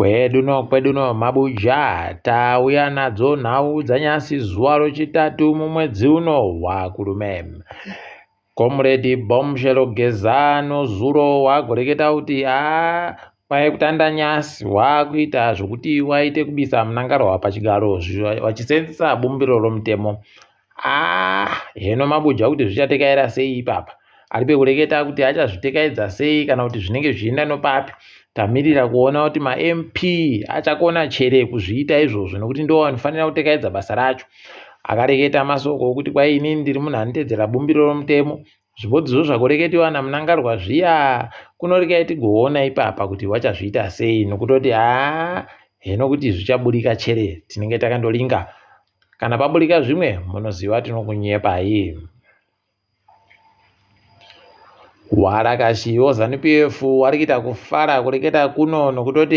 Kwedu no Mabuja tauya nadzo nhau dzanyasi zuwa rechitatu mumwedzi uno wakurume. Comrade Bombshell Gezano Zuro wagoreketa kuti kwai kutanda nyasi wakuita zvokuti waite kubisa munangarwa pachigaro wachisenzesa bumbiro romutemo. Heno Mabuja kuti zvichatekaira sei ipapa. Aripe kureketa kuti achazvitekaidza sei kana kuti zvinenge zvienda nopapi. Tamirira kuona kuti ma-MP achakona chere kuzviita izvozvo nokuti ndo vanofanira kutekaidza basa racho. Akareketa masoko okuti kwai inini ndiri munhu anotedzera bumbiro romutemo. Zvipodzizo zvakureketiwa namunangarwa zviya kunorega tigoona ipapa kuti wachazviita sei nokutoti heno kuti zvichaburika chere tinenge takandolinga. Kana paburika zvimwe munoziva tinokunyepai. Warakashiwo ZANU-PF warikuita kufara kureketa kuno nokutoti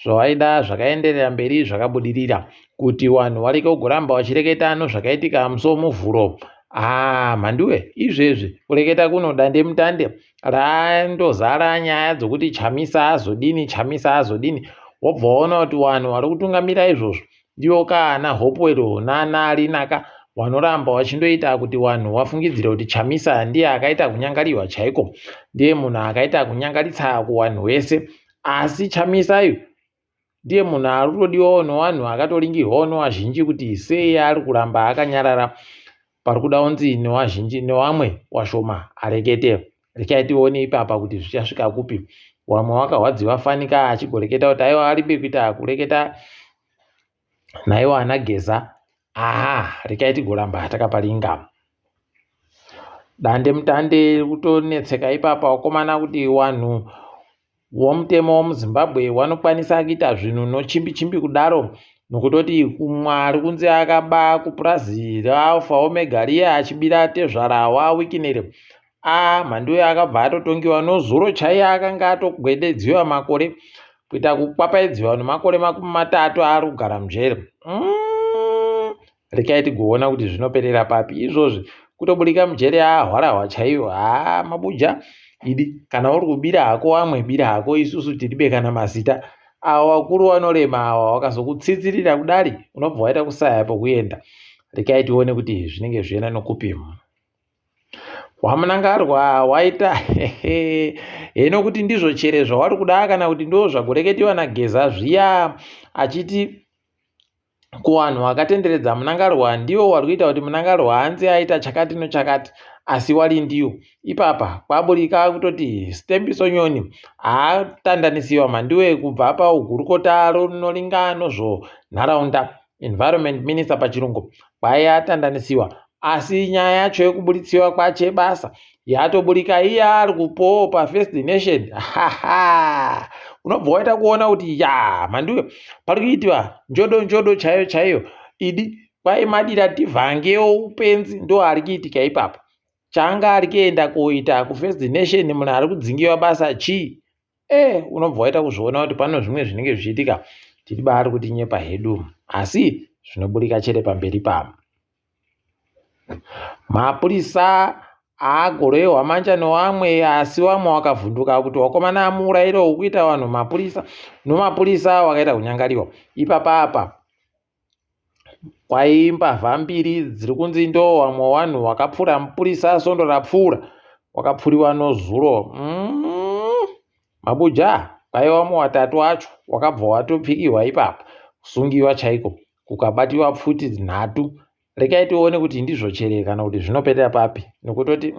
zvawaida zvakaenderera mberi zvakabudirira kuti vanhu warike kugoramba vachireketa zvakaitika muso muvhuro. Mhanduwe izvezvi kureketa kuno dande mutande randozara nyaya dzokuti Chamisa azodini wobva waona kuti vanhu vari kutungamira izvozvo ndiwo kana Hopewell naNarinaka vanoramba vachindoita kuti vanhu vafungidzire kuti Chamisa ndiye akaita kunyangariwa chaiko, ndiye munhu akaita kunyangaritsa kuvanhu vese. Asi Chamisa uyu ndiye munhu ari kutodiwawo nevanhu akatoringirwawo nevazhinji kuti sei ari kuramba akanyarara. Pari kuda kunzi nevazhinji nevamwe washoma arekete. Rekai tione ipapa kuti zvichasvika kupi. Vamwe vakahwadziwa fanika achigoreketa kuti aiwa aribe kuita kureketa naiwa anageza. Rekai tigoramba takaparinga. Dande mutande kutonetseka ipapa wakomana kuti vanhu vomutemo womuZimbabwe vanokwanisa kuita zvinhu nochimbi kudaro nokutoti Mwari kunze akaba kupurazi raAlpha Omega riya achibira tezvara waWikinere. Mhanduwe akabva atotongiwa noZuro chaiye akanga atogwededziwa makore kuita kukwapaidziwa nemakore 30 ari kugara mujere. Rekai tigoona kuti zvinoperera papi izvozvi kutoburika mujere hwarahwa chaiwo. Mabuja idi kana uri kubira hako vamwe bira hako, isusu tiribekana mazita. Avo vakuru vanorema ava vakazokutsitsirira kudari unobva waita kusaya pokuenda. Rekai tione kuti zvinenge zvienda nokupi. Wamunangarwa waita heno kuti ndizvo chere zvawari kuda kana kuti ndo zvakureketiwa naGeza zviya achiti kuvanhu vakatenderedza munangarwa ndiwo wari kuita kuti munangarwa hanze aita chakati nochakati, asi wari ndiwo. Ipapa kwaburika kutoti Stembiso Nyoni atandanisiwa mhanduwe kubva paugurukota runoringa nozvo nharaunda, Environment Minister pachirungu, kwaiye atandanisiwa. Asi nyaya yacho yekubuditsiwa kwache basa yatoburika iye ari kupowo paFirst Nation. Unobva waita kuona kuti mhanduwe pari kuitwa njodo chaiyo idi kwai madira tivhangewo upenzi ndo ari kuitika ipapa. Changa ari kuenda koita kuFirst Nation munhu ari kudzingiwa basa chii? Unobva waita kuzviona kuti pano zvimwe zvinenge zvichiitika tiri baari kuti nyepa hedu, asi zvinoburika chere pamberi pamo. Mapurisa agorehwa manja nevamwe, asi vamwe vakavhunduka kuti wakomana amurayiro wokuita vanhu mapurisa wakaita kunyangariwa. Ipapa kwaimbavha mbiri dziri kunzi ndo vamwe vanhu vakapfura mupurisa sondo rapfuura wakapfuriwa noZuro. Mabuja kwai vamwe watatu wacho wakabva watopfikiwa ipapa, kusungiwa chaiko, kukabatiwa pfuti 3. Rekai tione kuti ndizvo chere kana kuti zvinoperera papi, nokutoti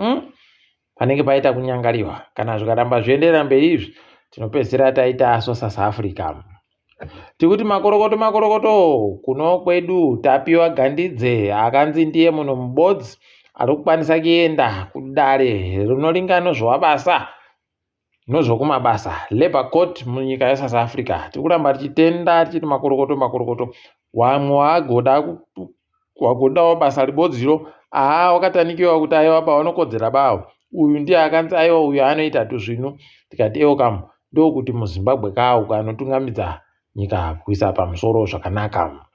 panenge paita kunyangariwa. Kana zvikaramba zvienderera mberi izvi tinopedzisira taita South Africa. Tikuti makorokoto kuno kwedu tapiwa Gandidze akanzi ndiye munhu mubodzi ari kukwanisa kuenda kudare runoringa nozvowabasa nozvokumabasa Labour Court munyika yeSouth Africa. Tikuramba tichitenda tichiti makorokoto wamwe wagodawo basa ribodziro wakatanikiwa kuti aiwa pavanokodzera bavo. Uyu ndiye akanzi aiwa uyu anoita tuzvinu, tikati kam ndokuti muZimbabwe kawo kanotungamidza nyika kuisa pamusoro zvakanaka.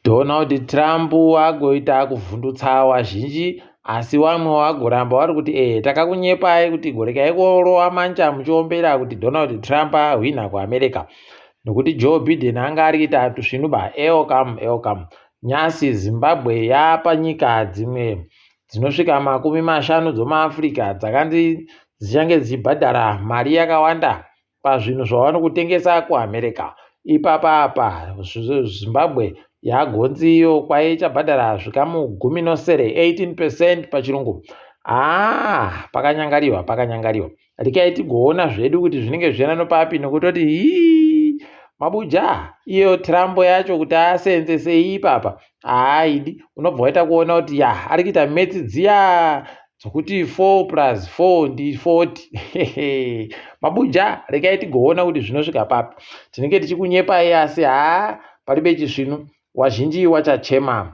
Toona kuti Trump agoita kuvhundutsa vazhinji asi vamwe vagoramba vari kuti takakunyepai kuti gorekai korova manja muchiombera kuti Donald Trump ahwina kuAmerica, nokuti Joe Biden anga ari kuita tusvinuba elcam nyasi Zimbabwe yapanyika dzimwe dzinosvika 50 dzomuAfrica dzakanzi dzichange dzichibhadhara mari yakawanda pazvinhu zvavanokutengesa kuAmerica. Ipapa Zimbabwe yagonziyo kwaichabhadhara zvikamu 18% pachirungu. Pakanyangariwa. Rikai tigoona zvedu kuti zvinenge zvienano papi, nokutoti mabuja iyo Trump yacho kuti asenzesei ipapa haidi. Unobva waita kuona kuti ari kuita metsi dziya dzokuti 4+4 ndi 40. Mabuja rekai tigoona kuti zvinosvika papi. Tinenge tichikunyepai asi palibe chisvinu, wazhinji wachachema.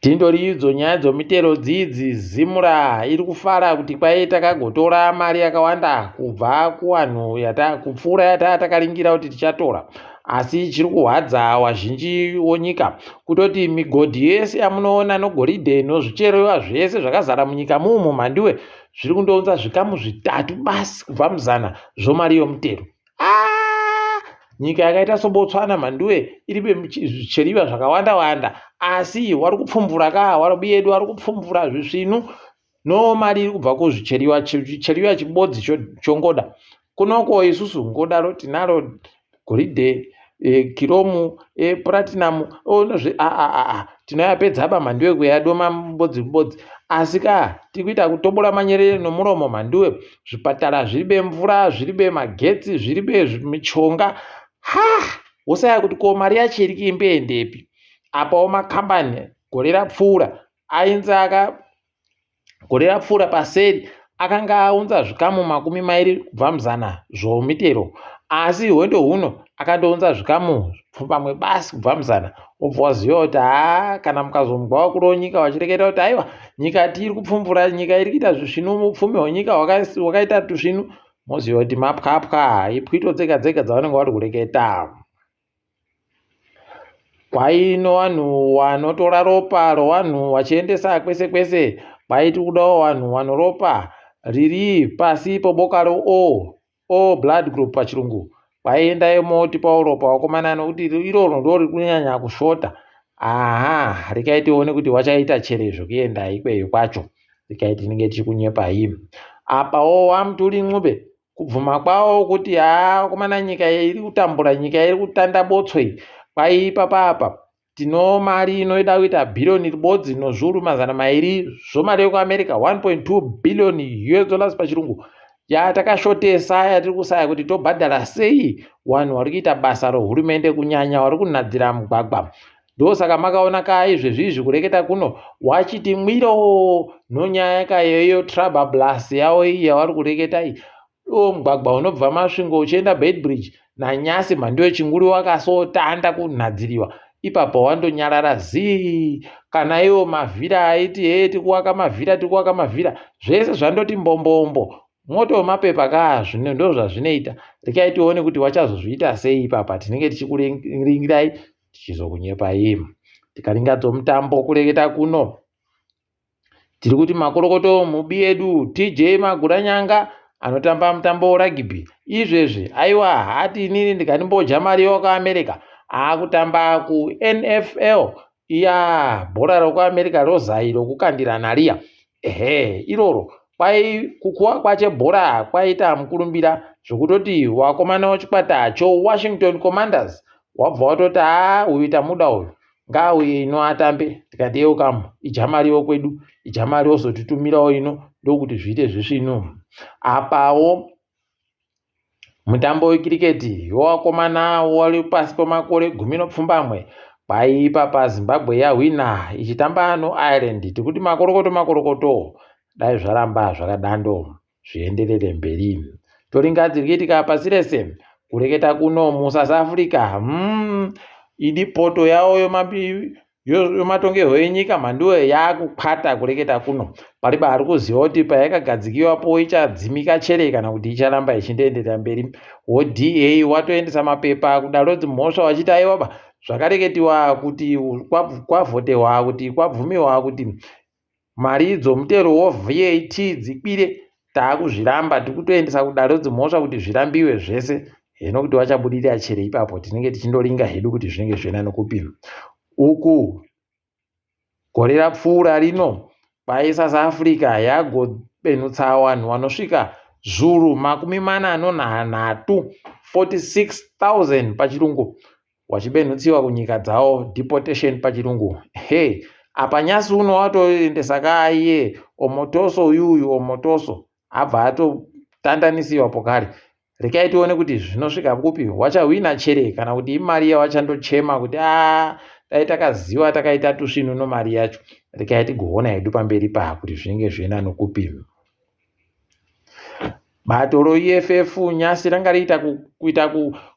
Tindori idzo nyaya dzomitero dzidzi. Zimura iri kufara kuti kwai takagotora mari yakawanda kubva kuvanhu kupfuura yatakaringira kuti tichatora, asi chiri kuhwadza wazhinji wonyika kutoti migodhi yese yamunoona nogoridhe nozvichereva zvese zvakazara munyika mumu mhandiwe zviri kundounza zvikamu 3 basi kubva muzana zvomari yomutero. Nyika yakaita soBotswana mhandiwe iribe zvicheriwa zvakawanda, asi wari kupfumvura warabi yedu wari kupfumvura zvisvinu nomari iri kubva kuzvicheriwa chibodzi chongoda. Kunoko isusu ngodaro tinaro goridhe, kiromu, platinum, tinoyapedza mhandiwe kuyadoma mbodzi, asi tikuita kutobola manyerere nomuromo mhandiwe. Zvipatara zviribe mvura, zviribe magetsi, zviribe michonga. Wosaya kuti ko mari yacho iri kuimbendepi? Apawo makambani gore rapfuura gore rapfuura paseri akanga aunza zvikamu 20 kubva muzana zvomitero, asi hwendo huno akandounza zvikamu 2 basi kubva muzana. Obva waziva kuti kana mukazomugwa wakuro nyika wachireketa kuti aiwa nyika tiri kupfumvura, nyika iri kuita zvisvinu, mupfumi hwenyika wakaita tusvinu, moziva kuti mapwapwa ipwito dzega dzavanenge vari kureketa. Kwaino vanhu vanotora ropa rovanhu vachiendesa kwese, kwaiti kudawo vanhu vanoropa riri pasi poboka O blood group pachirungu. Kwaiendai moti pauropa wakomana nokuti iroro ndori kunyanya kushota. Rekai tione kuti wachaita cherezvo kuenda ikweyo kwacho. Rekai tinenge tichikunyepai. Apawo wamuturi Ncube kubvuma kwawo kuti wakomana nyika iri kutambura, nyika iri kutanda botswe. Kwai ipapa tino mari inoida kuita bhirioni ribodzi nozviuru 200 zvomari yekuAmerica, 1.2 billion US pachirungu. Yatakashotesa yatiri kusaya kuti tobhadhara sei vanhu vari kuita basa rehurumende, kunyanya vari kunadzira mugwagwa. Ndosaka makaona izvezvizvi kureketa kuno wachiti mwiro nonyaya kayoyo Traba Blas yavo iyi yavari kureketa iyi. Mugwagwa unobva Masvingo uchienda Beitbridge nanyasi mhandiwe chinguri wakasotanda kunadziriwa. Ipapa wandonyarara zii. Kana iwo mavhira aiti tikuwaka mavhira zvese zvandoti mbombombo. Moto wemapepa zvino ndo zvazvinoita. Rekai tione kuti wachazozviita sei ipapa. Tinenge tichikuringirai tichizokunyepai. Tikaringa dzomutambo kureketa kuno tiri kuti makorokoto mubi edu TJ Maguranyanga anotamba mutambo weragibhi izvezvi aiwa hati inini ndikandimboja mari yokuAmerica akutamba ku NFL bhora rokuAmerica rozai rokukandirana riya. Iroro kwai kukuwa kwache bhora kwaita mukurumbira zvokutoti wakomana wechikwata choWashington Commanders wabva watoti uyu tamuda uyu ngauye ino atambe. Tikati eukamu ijamariwo kwedu, ijamari ozotitumirawo ino ndokuti zviite zvisvino. Apawo mutambo wekiriketi yowakomana wari pasi pemakore 17 kwaipapa Zimbabwe yahwina ichitamba noIreland. Tikuti makorokoto dai zvaramba zvakadando zvienderere mberi. Toringadzirikitika pasi rese kureketa kuno muSouth Africa idi poto yawo yomatongerwo enyika mhandiwe yakukwata kureketa kuno. Pariba ari kuziva kuti payakagadzikiwapo ichadzimika chere kana kuti icharamba ichindoenderera mberi. ODA watoendesa mapepa kuda rodzi mhosva wachiti aiwaba zvakareketiwa kuti kwavhotewa kuti kwabvumiwa kuti mari dzomutero weVAT dzikwire, taakuzviramba, tiri kutoendesa kudare dzimhosva kuti zvirambiwe zvese. Hino kuti wachabudirira chere ipapo, tinenge tichindoringa hedu kuti zvinenge zvenani kupi. Uku gore rapfuura rino South Africa yagobenutsa vanhu vanosvika zviuru 43, 46,000 pachirungu, wachibenutsiwa kunyika dzavo, deportation pachirungu. Apa nyasi uno watoendesa kaiye Omotoso uyuyu Omotoso abva atotandanisiwa pokari. Rekai tione kuti zvinosvika kupi, wachawina chere kana kuti imari yawachandochema kuti dai takaziva takaita tusvinu nomari yacho. Rekai tigoona hedu pamberi pa kuti zvinenge zvenani kupi. Bato roEFF nyasi ranga riita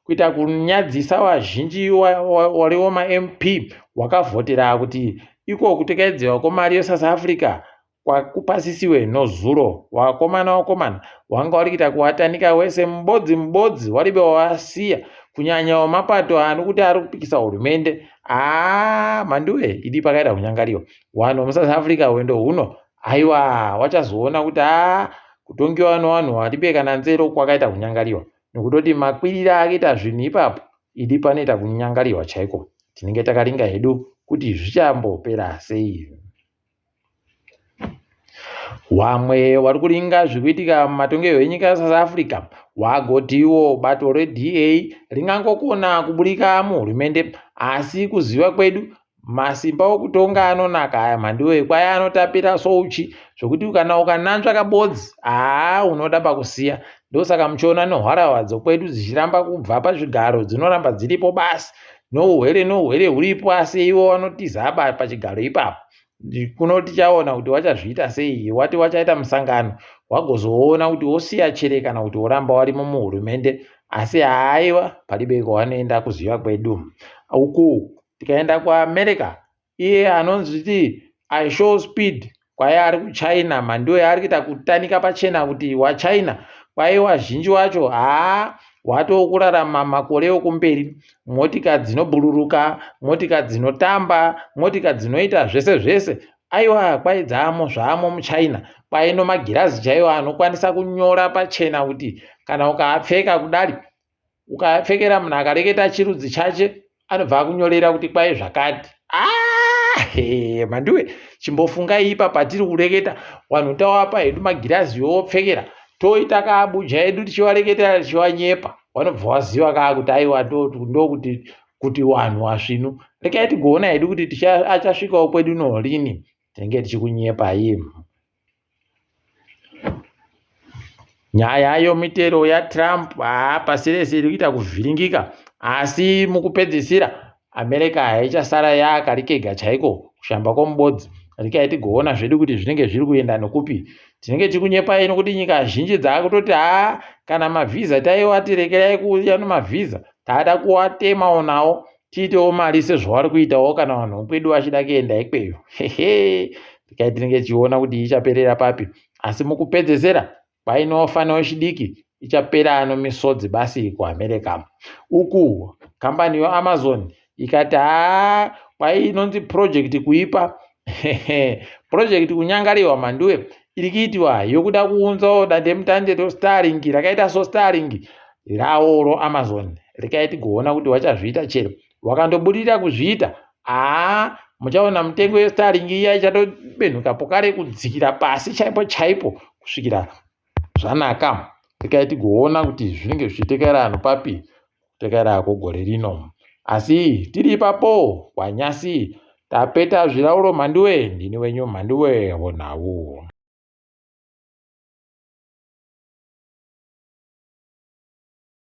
kuita kunyadzisa vazhinji wariwo ma-MP wakavhotera kuti iko kutekedzwa kwemari yeSouth Africa kwakupasisiwe nozuro. Wakomana wanga vari kuita kuwatanika wese mubodzi waribe wawasiya, kunyanya wamapato anokuti ari kupikisa hurumende. Manduwe idi pakaita kunyangariwa vanhu muSouth Africa wendo huno, aiwa wachazoona kuti kutongiwa nevanhu varibe kana nzero kwakaita kunyangariwa, nekutoti makwirira akaita zvinhu ipapo idi panoita kunyangariwa chaiko. Tinenge takaringa hedu kuti zvichambopera sei. Wamwe vari kuringa zvikuitika mumatongerwo enyika yaSouth Africa wagotiwo bato reDA ringangokona kuburika muhurumende, asi kuziva kwedu masimba okutonga anonaka aya mhandiwe kwaya anotapira souchi, zvokuti kana ukananzva kabodzi unoda pakusiya. Ndosaka muchiona nehwarawadzo kwedu dzichiramba kubva pazvigaro dzinoramba dziripo basi, nouhwere huripo, asi ivo vanotiza pachigaro ipapo. Kuno tichaona kuti wachazviita sei, wati wachaita musangano wagozoona kuti wosiya chere kana kuti woramba warimo muhurumende, asi aiwa palibe kwavanoenda kuziva kwedu. Uku tikaenda kuAmerica, iye anonziti iShow Speed kwaya ari kuChina, mandiwe ari kuita kutanika pachena kuti waChina kwai wazhinji wacho watokurarama makore okumberi, motika dzinobhururuka, motika dzinotamba, motika dzinoita zvese. Aiwa kwai zvamo muChina, kwaino magirazi chaiwo anokwanisa kunyora pachena kuti kana ukaapfeka kudari, ukaapfekera munhu akareketa chirudzi chache anobva akunyorera kuti kwai zvakati. Mandiwe chimbofungai ipa patiri kureketa vanhu tawapa hedu magirazi opfekera, toita kaabuja edu tichivareketera tichivanyepa, vanobva vaziva kaa kuti aiwa ndokuti vanhu vasvinu. Rekai tigoona hedu kuti achasvikawo kwedu nolini, tinenge tichikunyepai. Nyaya yomitero yaTrump pasi rese iri kuita kuvhiringika, asi mukupedzisira America haichasara yakarikega chaiko kushamba kwomubodzi. Rekai tigoona zvedu kuti zvinenge zviri kuenda nokupi. Tinenge tikunyepai nokuti nyika zhinji dzakutoti kana mavhiza taiwati rekerai kuuya nomavhiza, taada kuwatemawo nawo tiitewo mari sezvavari kuitawo kana vanhu vekwedu vachida kuenda ikweyo. Rekai tinenge tichiona kuti ichaperera papi, asi mukupedzesera kwainofana wechidiki ichapera misodzi basi kuAmerica. Uku kambani yeAmazon ikati kwai inonzi project kuipa project kunyangariwa manduwe iri kuitwa yokuda kuunzawo dandemutande reStarlink rakaita soStarlink rawo roAmazon. Rekai tigoona kuti wachazviita chero, wakandobudirira kuzviita muchaona mutengo yeStarlink iya ichatobenhuka pokare kudzikira pasi chaipo kusvikira zvanaka. Rekai tigoona kuti zvinenge zvichitekera anhu papi, kutekera kwegore rino. Asi tiri ipapo wanyasi tapeta zvirauro mhandiwe, ndini wenyu mhandiwe wonawo.